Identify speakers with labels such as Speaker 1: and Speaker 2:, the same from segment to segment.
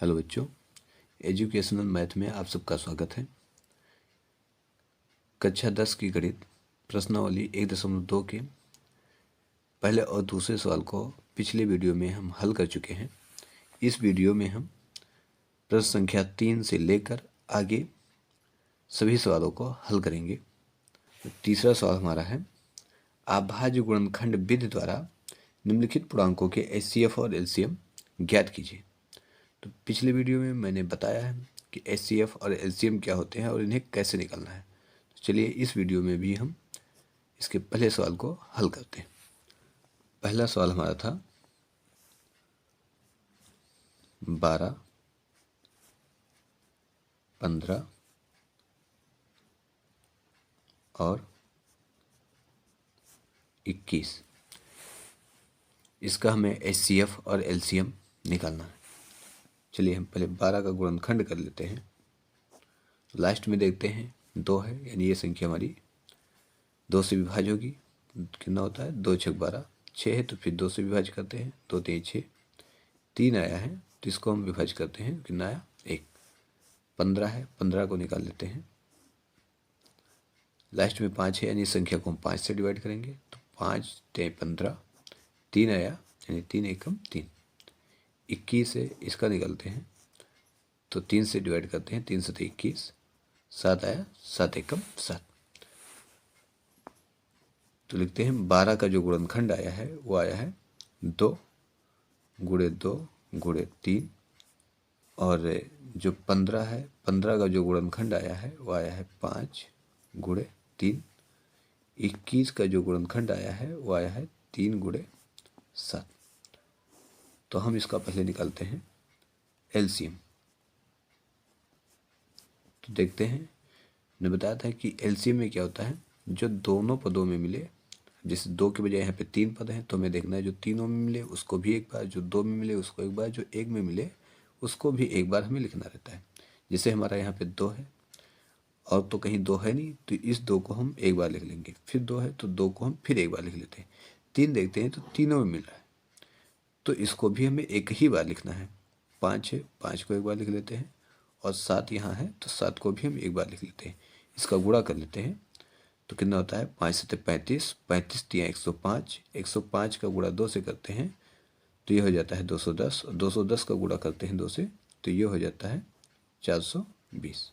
Speaker 1: Hello बच्चों, educational math में आप सबका स्वागत है। कक्षा 10 की गणित प्रश्नावली 1.2 के पहले और दूसरे सवाल को पिछले वीडियो में हम हल कर चुके हैं। इस वीडियो में हम प्रश्न संख्या 3 से लेकर आगे सभी सवालों को हल करेंगे। तीसरा सवाल हमारा है, अभाज्य गुणनखंड विधि द्वारा निम्नलिखित पूर्णांकों के एचसीएफ और एलसीएम ज्ञात कीजिए। तो पिछले वीडियो में मैंने बताया है कि एचसीएफ और एलसीएम क्या होते हैं और इन्हें कैसे निकालना है। तो चलिए इस वीडियो में भी हम इसके पहले सवाल को हल करते हैं। पहला सवाल हमारा था 12, 15 और 21। इसका हमें एचसीएफ और एलसीएम निकालना है। चलिए हम पहले 12 का गुणनखंड कर लेते हैं। लास्ट में देखते हैं 2 है, यानी ये संख्या हमारी 2 से विभाज्य होगी। कितना होता है, 2 छक 12, 6 है तो फिर 2 से विभाज्य करते हैं, 2 3 6, 3 आया है तो इसको हम विभाज्य करते हैं, कितना आया 1। 15 है, 15 को निकाल लेते हैं। लास्ट में 5 है, यानी संख्या को हम 5 से डिवाइड करेंगे तो 5 3 15, 3 आया यानी 3 एकम 3। 21 है, इसका निकालते हैं तो 3 से डिवाइड करते हैं, 3 7 21, 7 आया, 7 एकम 7। तो लिखते हैं 12 का जो गुणनखंड आया है वो आया है 2 गुणे 2 गुणे 3, और जो 15 है, 15 का जो गुणनखंड आया है वो आया है 5 गुणे 3। 21 का जो गुणनखंड आया है वो आया है 3 गुणे 7। तो हम इसका पहले निकालते हैं एलसीएम। तो देखते हैं, ने बताया था कि एलसीएम में क्या होता है, जो दोनों पदों में मिले, जैसे 2 के बजाय यहाँ पे 3 पद हैं तो हमें देखना है जो तीनों में मिले उसको भी एक बार, जो 2 में मिले उसको एक बार, जो 1 में मिले उसको भी एक बार हमें लिखना रहता है। जैसे हमारा यहाँ पे 2 है और तो कहीं 2 है नहीं, तो इस 2 को हम एक बार लिख लेंगे। फिर 2 है तो 2 को हम फिर एक बार लिख लेते हैं। 3 देखते हैं तो तीनों में मिल रहा है तो इसको भी हमें एक ही बार लिखना है। 5 है, 5 को एक बार लिख लेते हैं, और 7 यहाँ है तो 7 को भी हम एक बार लिख लेते हैं। इसका गुणा कर लेते हैं तो कितना होता है, 5 7 35, 35 3 105, 105 का गुणा 2 से करते हैं तो ये हो जाता है 210, और 210 का गुणा करते हैं 2 से तो ये हो जाता है 420।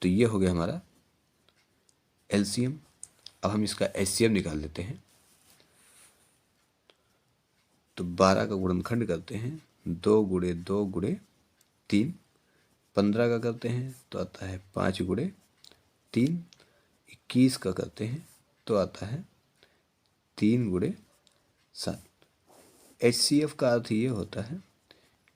Speaker 1: तो ये हो गया हमारा एलसीएम। अब हम इसका एचसीएम निकाल लेते हैं। तो 12 का गुणनखंड करते हैं 2 गुणे 2 गुणे 3, 15 का करते हैं तो आता है 5 गुणे 3, 21 का करते हैं तो आता है 3 गुणे 7। एचसीएफ का अर्थ ये होता है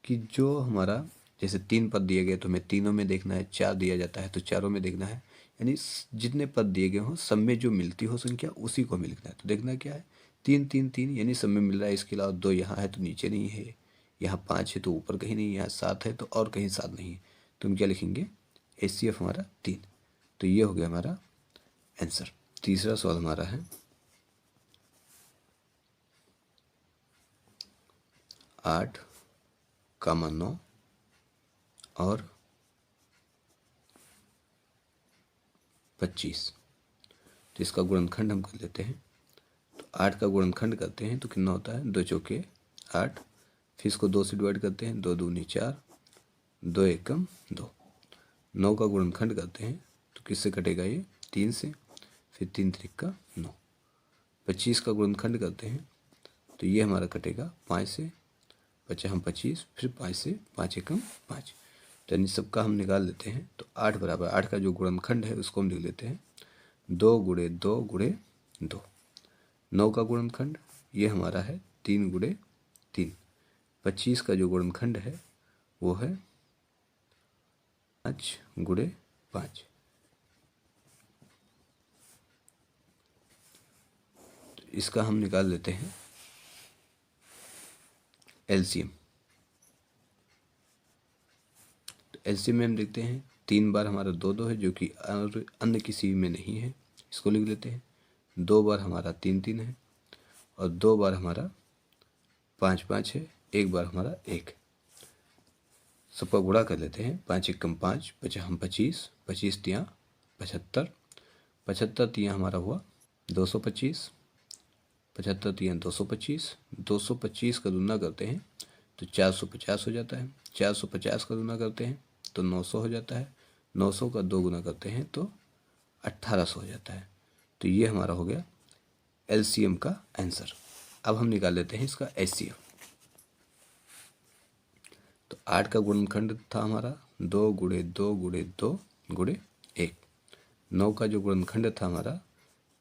Speaker 1: कि जो हमारा, जैसे 3 पद दिए गए तो हमें तीनों में देखना है, 4 दिया जाता है तो चारों में देखना है, यानी जितने पद दिए गए हों सब में जो मिलती हो संख्या उसी को हमें लिखना है। तो देखना क्या है, 3 3 3 यानी सब में मिल रहा है। इसके अलावा 2 यहाँ है तो नीचे नहीं है, यहाँ 5 है तो ऊपर कहीं नहीं, यहाँ 7 है तो और कहीं 7 नहीं है, तो हम क्या लिखेंगे, एचसीएफ हमारा 3। तो ये हो गया हमारा आंसर। तीसरा सवाल हमारा है 8, 9 और 25। तो इसका गुणनखंड हम कर लेते हैं। तो 8 का गुणनखंड करते हैं तो कितना होता है, 2 चौके 8, फिर इसको 2 से डिवाइड करते हैं, 2 दूनी 4, 2 एकम 2। 9 का गुणनखंड करते हैं तो किससे कटेगा, ये 3 से, फिर 3 त्रिका 9। 25 का गुणनखंड करते हैं तो ये हमारा कटेगा 5 से, 50 हम 25, फिर 5 से, 5 एकम 5। तो यानी सबका हम निकाल लेते हैं तो 8 बराबर, 8 का जो गुणनखंड है उसको हम लिख लेते हैं 2 गुणे 2 गुणे 2। 9 का गुणनखंड ये हमारा है 3 गुणे 3। 25 का जो गुणनखंड है वो है 5 गुणे 5। तो इसका हम निकाल लेते हैं एलसीएम। तो एलसीएम में हम देखते हैं 3 बार हमारा 2 2 है जो कि अन्य किसी में नहीं है, इसको लिख लेते हैं। 2 बार हमारा 3 3 है, और 2 बार हमारा 5 5 है, 1 बार हमारा 1। सबका गुणा कर लेते हैं। 5 एकम 5, 5 हम 25, 25 तियाँ 75, 75 तियाँ हमारा हुआ 225, 75 तियाँ 225, 225 का गुना करते हैं तो 450 हो जाता है, 450 का गुना करते हैं तो 900 हो जाता है, 900 का 2 गुना करते हैं तो 1800 हो जाता है। तो ये हमारा हो गया एलसीएम का आंसर। अब हम निकाल लेते हैं इसका एचसीएफ। तो 8 का गुणनखंड था हमारा 2 गुणे 2 गुणे 2 गुणे 1। 9 का जो गुणनखंड था हमारा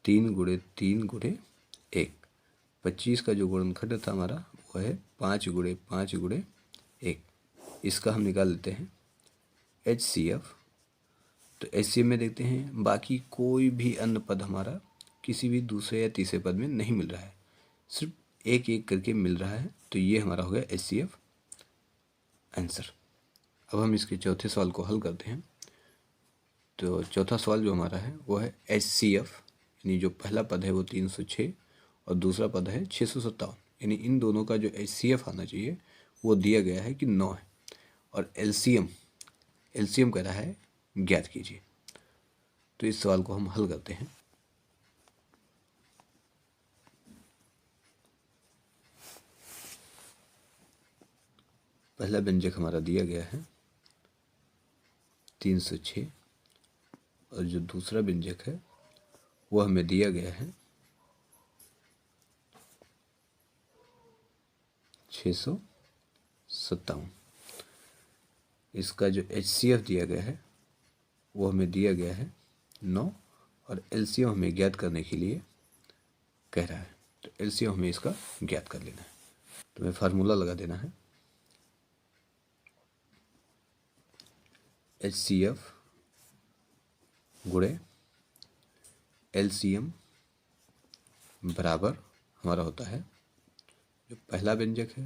Speaker 1: 3 गुणे 3 गुणे 1। 25 का जो गुणनखंड था हमारा वो है 5 गुणे 5 गुणे 1। इसका हम निकाल लेते हैं एचसीएफ। तो एचसीएफ में देखते हैं बाकी कोई भी अन्य पद हमारा किसी भी दूसरे या तीसरे पद में नहीं मिल रहा है, सिर्फ एक एक करके मिल रहा है। तो ये हमारा हो गया एचसीएफ आंसर। अब हम इसके चौथे सवाल को हल करते हैं। तो चौथा सवाल जो हमारा है वो है एचसीएफ, यानी जो पहला पद है वो 306 और दूसरा पद है 657, यानी इन दोनों का जो एचसीएफ आना चाहिए वो दिया गया है कि 9 है। और एलसीएम कह रहा है ज्ञात कीजिए। तो इस सवाल को हम हल करते हैं। पहला व्यंजक हमारा दिया गया है 306 और जो दूसरा व्यंजक है वो हमें दिया गया है 657। इसका जो एचसीएफ दिया गया है वो हमें दिया गया है 9 और एलसीएम हमें ज्ञात करने के लिए कह रहा है। तो एलसीएम हमें इसका ज्ञात कर लेना है। तो हमें फार्मूला लगा देना है एचसीएफ गुणे एलसीएम बराबर हमारा होता है जो पहला व्यंजक है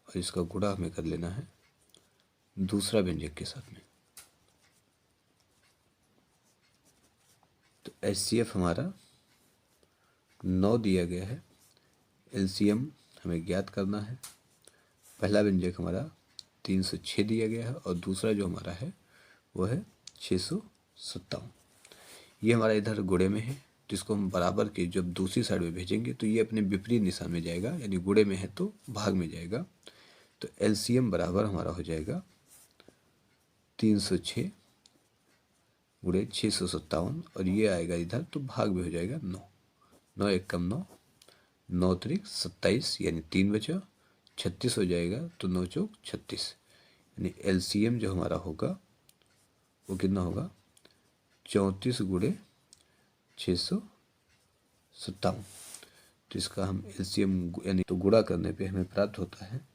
Speaker 1: और इसका गुणा हमें कर लेना है दूसरा व्यंजक के साथ में। तो एचसीएफ हमारा 9 दिया गया है, एलसीएम हमें ज्ञात करना है। पहला व्यंजक हमारा 306 दिया गया है और दूसरा जो हमारा है वो है 657। ये हमारा इधर गुणे में है, जिसको हम बराबर के जब दूसरी साइड में भेजेंगे तो ये अपने विपरीत निशान में जाएगा, यानी गुणे में है तो भाग में जाएगा। तो एलसीएम बराबर हमारा हो जाएगा 306 गुणे 657 और ये आएगा इधर तो भाग में हो जाएगा 9। 9 एकम 9, 9 त्रिक 27 यानी 3 बचा, 36 हो जाएगा तो 9 चौक 36, यानी एलसीएम जो हमारा होगा वो कितना होगा 34 गुणे 657। तो इसका हम एलसीएम यानी तो गुणा करने पे हमें प्राप्त होता है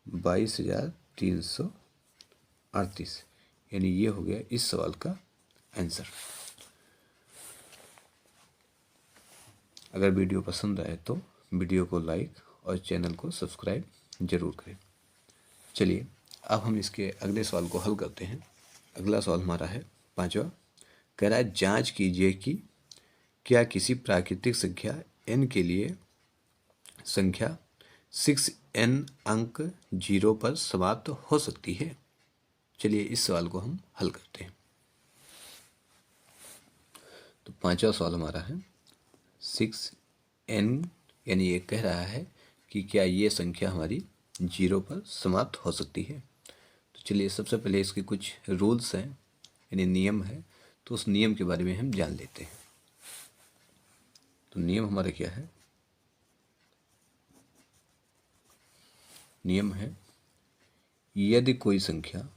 Speaker 1: 22,338, यानी ये हो गया इस सवाल का आंसर। अगर वीडियो पसंद आए तो वीडियो को लाइक और चैनल को सब्सक्राइब जरूर करें। चलिए अब हम इसके अगले सवाल को हल करते हैं। अगला सवाल हमारा है 5वां। कह रहा है जांच कीजिए कि क्या किसी प्राकृतिक संख्या n के लिए संख्या 6n अंक 0 पर समाप्त हो सकती है। चलिए इस सवाल को हम हल करते हैं। तो 5वां सवाल हमारा है 6n, यानी ये कह रहा है कि क्या ये संख्या हमारी 0 पर समाप्त हो सकती है। तो चलिए सबसे पहले इसके कुछ रूल्स हैं, यानी नियम है, तो उस नियम के बारे में हम जान लेते हैं। तो नियम हमारा क्या है? नियम है यदि कोई संख्या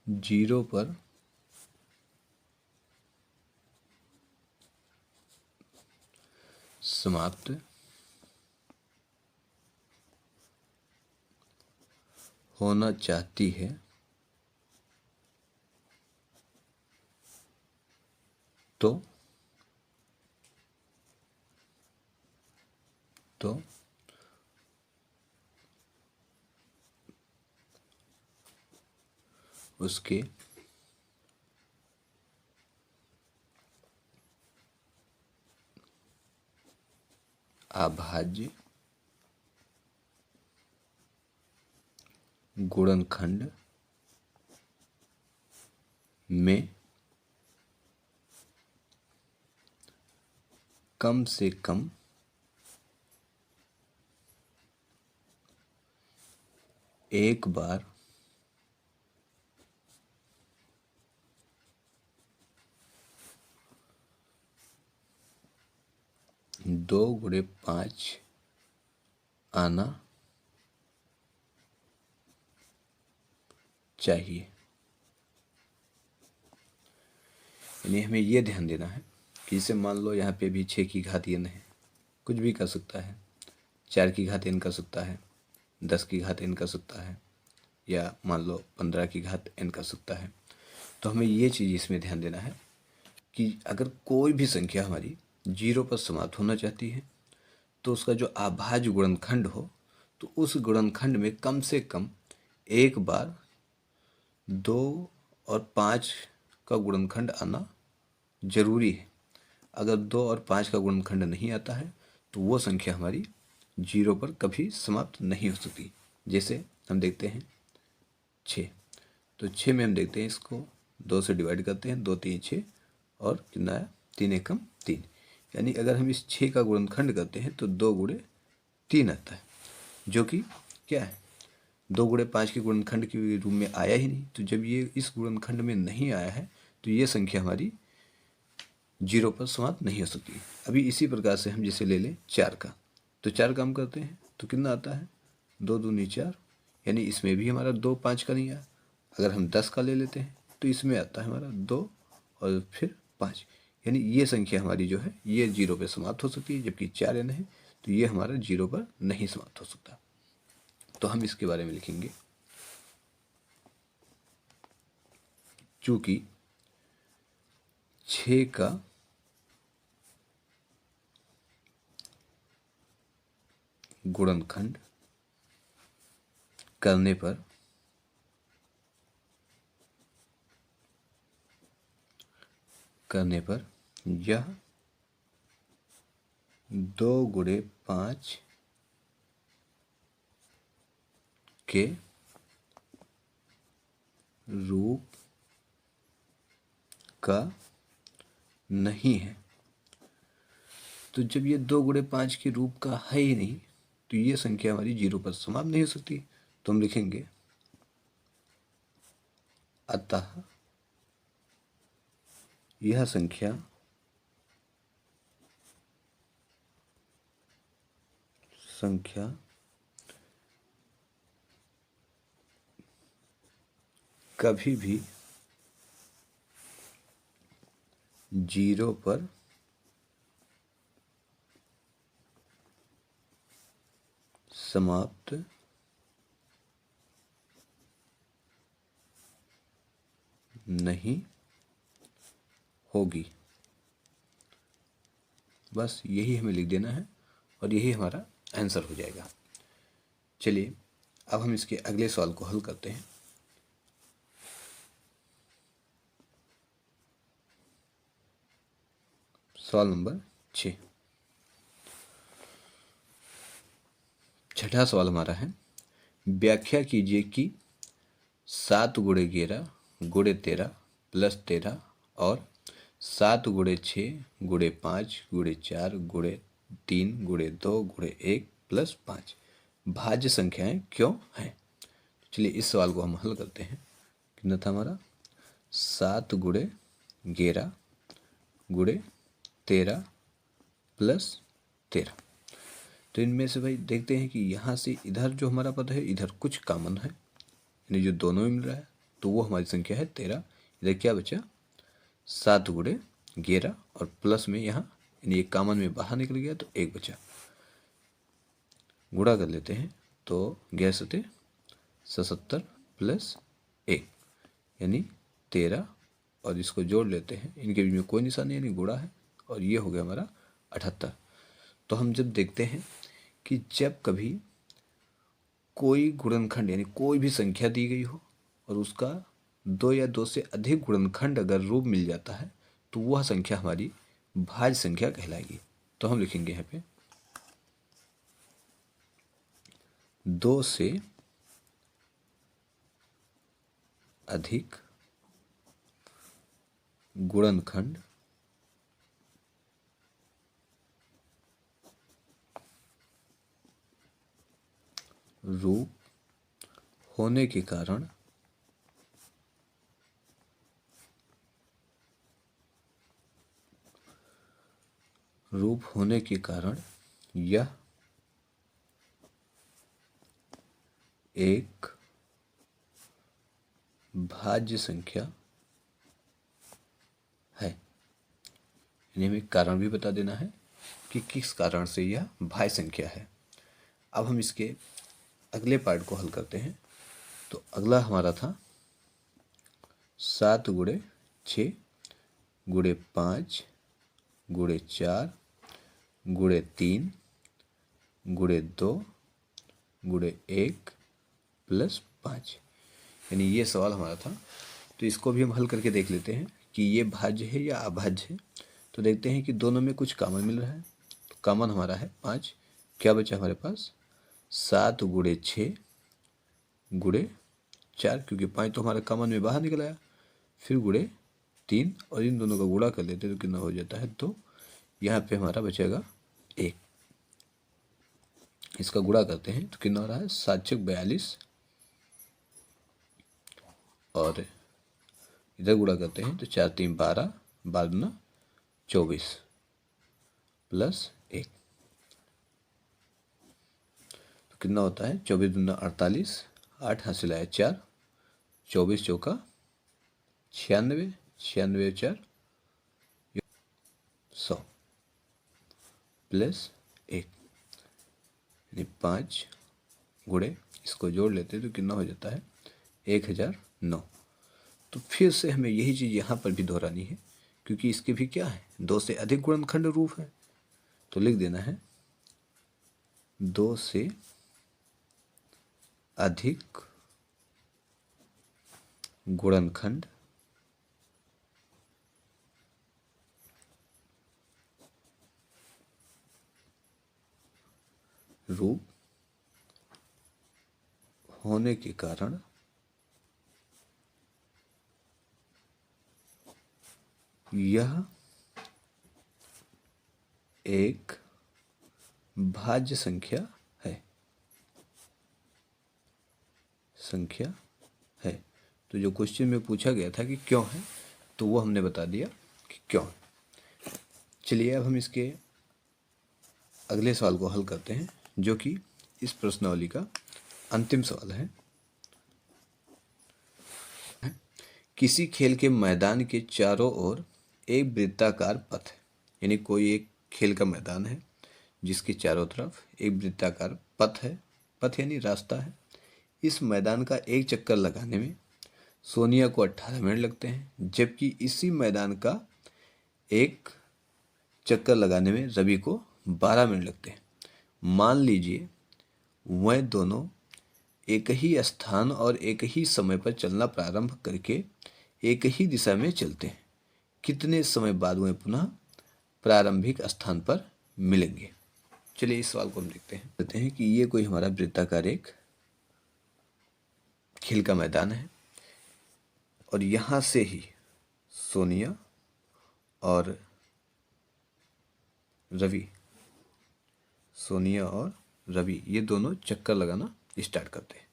Speaker 1: 0 पर समाप्त होना चाहती है तो उसके अभाज्य गुणनखंड में कम से कम एक बार दो गुणे 5 आना चाहिए। यानी हमें ये ध्यान देना है कि जैसे मान लो यहाँ पे भी 6 की घात n है, कुछ भी कर सकता है, 4 की घात n कर सकता है, 10 की घात n कर सकता है, या मान लो 15 की घात n कर सकता है। तो हमें ये चीज़ इसमें ध्यान देना है कि अगर कोई भी संख्या हमारी 0 पर समाप्त होना चाहती है तो उसका जो अभाज्य गुणनखंड हो, तो उस गुणनखंड में कम से कम एक बार 2 और 5 का गुणनखंड आना जरूरी है। अगर 2 और 5 का गुणनखंड नहीं आता है तो वो संख्या हमारी 0 पर कभी समाप्त नहीं हो सकती। जैसे हम देखते हैं 6, तो 6 में हम देखते हैं इसको 2 से डिवाइड करते हैं, 2 3 6 और कितना आया 3 एकम 3। यानी अगर हम इस 6 का गुणनखंड करते हैं तो 2 गुणे 3 आता है, जो कि क्या है 2 गुणे 5 के गुणनखंड के रूप में आया ही नहीं। तो जब ये इस गुणनखंड में नहीं आया है तो ये संख्या हमारी 0 पर समाप्त नहीं हो सकती। अभी इसी प्रकार से हम जैसे ले लें 4 का, तो 4 का हम करते हैं तो कितना आता है 2 दूनी 4, यानी इसमें भी हमारा 2 5 का नहीं आया। अगर हम 10 का ले लेते हैं तो इसमें आता है हमारा 2 और फिर 5, यानी ये संख्या हमारी जो है ये 0 पे समाप्त हो सकती है, जबकि 4 n है तो ये हमारा 0 पर नहीं समाप्त हो सकता। तो हम इसके बारे में लिखेंगे चूंकि 6 का गुणनखंड करने पर यह 2 गुणे 5 के रूप का नहीं है। तो जब ये 2 गुणे 5 के रूप का है ही नहीं तो ये संख्या हमारी 0 पर समाप्त नहीं हो सकती। तो हम लिखेंगे अतः यह संख्या कभी भी 0 पर समाप्त नहीं होगी। बस यही हमें लिख देना है और यही हमारा आंसर हो जाएगा। चलिए अब हम इसके अगले सवाल को हल करते हैं। सवाल नंबर 6, छठा सवाल हमारा है, व्याख्या कीजिए कि 7 गुणे 11 गुणे 13 प्लस 13 और 7 गुणे 6 गुणे 5 गुणे 4 गुणे 3 गुणे 2 गुणे 1 प्लस 5 भाज्य संख्याएं क्यों हैं। चलिए इस सवाल को हम हल करते हैं। कितना था हमारा 7 गुणे 11 गुणे 13 प्लस 13। तो इनमें से भाई देखते हैं कि यहाँ से इधर जो हमारा पद है इधर कुछ कॉमन है, यानी जो दोनों में मिल रहा है, तो वो हमारी संख्या है 13। इधर क्या बचा 7 गुणे 11 और प्लस में यहाँ यानी एक कॉमन में बाहर निकल गया तो 1 बचा। गुणा कर लेते हैं तो 11 सते 77 प्लस 1 यानी 13, और इसको जोड़ लेते हैं, इनके बीच में कोई निशान नहीं यानी गुणा है, और ये हो गया हमारा 78। तो हम जब देखते हैं कि जब कभी कोई गुणनखंड यानी कोई भी संख्या दी गई हो और उसका दो या दो से अधिक गुणनखंड अगर रूप मिल जाता है तो वह संख्या हमारी भाज्य संख्या कहलाएगी। तो हम लिखेंगे यहाँ पे दो से अधिक गुणनखंड रूप होने के कारण यह एक भाज्य संख्या है। यानी हमें कारण भी बता देना है कि किस कारण से यह भाज्य संख्या है। अब हम इसके अगले पार्ट को हल करते हैं। तो अगला हमारा था 7 × 6 × 5 × 4 × 3 × 2 × 1 + 5। यानी ये सवाल हमारा था। तो इसको भी हम हल करके देख लेते हैं कि ये भाज्य है या अभाज्य है। तो देखते हैं कि दोनों में कुछ कॉमन मिल रहा है। तो कॉमन हमारा है 5। क्या बचा हमारे पास 7 × 6 × 4, क्योंकि 5 तो हमारा कॉमन में बाहर निकल आया। फिर × 3 और इन दोनों का गुणा कर लेते तो कितना हो जाता है। तो यहाँ पे हमारा बचेगा 1। इसका गुणा करते हैं तो कितना हो रहा है 7 × 6 = 42 और इधर गुणा करते हैं तो 4 × 3 = 12, 12 × 2 = 24 + 1। तो कितना होता है 24 × 2 = 48, 8 हासिल आया 4, 24 × 4 = 96, 96 × 4 = 100 + 1। यानी 5 गुणे इसको जोड़ लेते हैं तो कितना हो जाता है 1009। तो फिर से हमें यही चीज़ यहाँ पर भी दोहरानी है, क्योंकि इसके भी क्या है 2 से अधिक गुणनखंड रूप है। तो लिख देना है 2 से अधिक गुणनखंड रूप होने के कारण यह एक भाज्य संख्या है। तो जो क्वेश्चन में पूछा गया था कि क्यों है, तो वो हमने बता दिया कि क्यों है। चलिए अब हम इसके अगले सवाल को हल करते हैं, जो कि इस प्रश्नावली का अंतिम सवाल है। किसी खेल के मैदान के चारों ओर एक वृत्ताकार पथ है। यानी कोई एक खेल का मैदान है जिसके चारों तरफ एक वृत्ताकार पथ है। पथ यानी रास्ता है। इस मैदान का एक चक्कर लगाने में सोनिया को 18 मिनट लगते हैं, जबकि इसी मैदान का एक चक्कर लगाने में रवि को 12 मिनट लगते हैं। मान लीजिए वह दोनों एक ही स्थान और एक ही समय पर चलना प्रारंभ करके एक ही दिशा में चलते हैं। कितने समय बाद वह पुनः प्रारंभिक स्थान पर मिलेंगे। चलिए इस सवाल को हम देखते हैं कि ये कोई हमारा वृत्ताकार एक खेल का मैदान है और यहाँ से ही सोनिया और रवि ये दोनों चक्कर लगाना स्टार्ट करते हैं।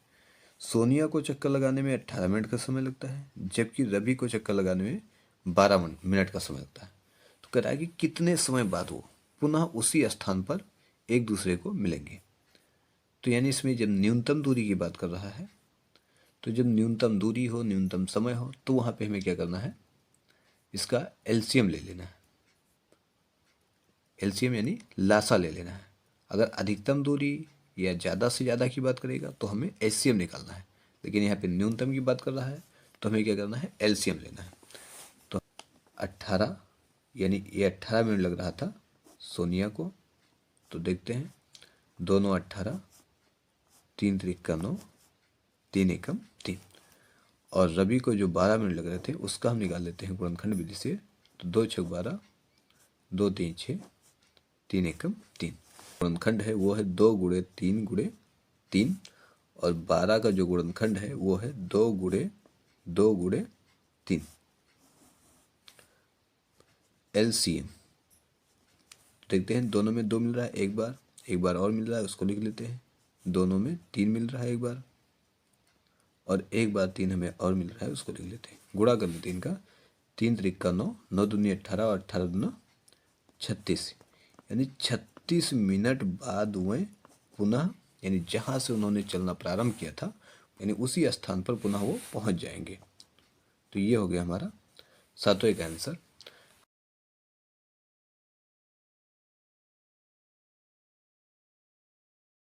Speaker 1: सोनिया को चक्कर लगाने में 18 मिनट का समय लगता है, जबकि रवि को चक्कर लगाने में 12 मिनट का समय लगता है। तो कह रहा है कि कितने समय बाद वो पुनः उसी स्थान पर एक दूसरे को मिलेंगे। तो यानी इसमें जब न्यूनतम दूरी की बात कर रहा है, तो जब न्यूनतम दूरी हो, न्यूनतम समय हो, तो वहाँ पे हमें क्या करना है, इसका एलसीएम ले लेना है। एलसीएम यानी लासा ले लेना है। अगर अधिकतम दूरी या ज़्यादा से ज़्यादा की बात करेगा तो हमें एचसीएम निकालना है, लेकिन यहाँ पे न्यूनतम की बात कर रहा है तो हमें क्या करना है, एलसीएम लेना है। तो 18 यानी ये 18 मिनट लग रहा था सोनिया को। तो देखते हैं दोनों 18, 3 × 3 = 9, 3 × 1 = 3 और रवि को जो 12 मिनट लग रहे थे उसका हम निकाल लेते हैं गुणनखंड विधि से। तो 2 छक 12, 2 3 6, 3 एकम 3। गुणनखंड है वो है 2 गुणे 3 गुणे 3, और 12 का जो गुणनखंड है वो है 2 गुणे 2 गुणे 3। LCM देखते हैं, दोनों में 2 मिल रहा है, एक बार और मिल रहा है, उसको लिख लेते हैं। दोनों में 3 मिल रहा है एक बार, और एक बार 3 हमें और मिल रहा है, उसको लिख लेते हैं। गुणा कर लेते हैं इनका। 3 त्रिक 9, 9 दूनी 18 और 18 दूना 36, यानी 36 मिनट बाद वह पुनः, यानी जहाँ से उन्होंने चलना प्रारंभ किया था, यानी उसी स्थान पर पुनः वो पहुँच जाएंगे। तो ये हो गया हमारा सातवें का आंसर।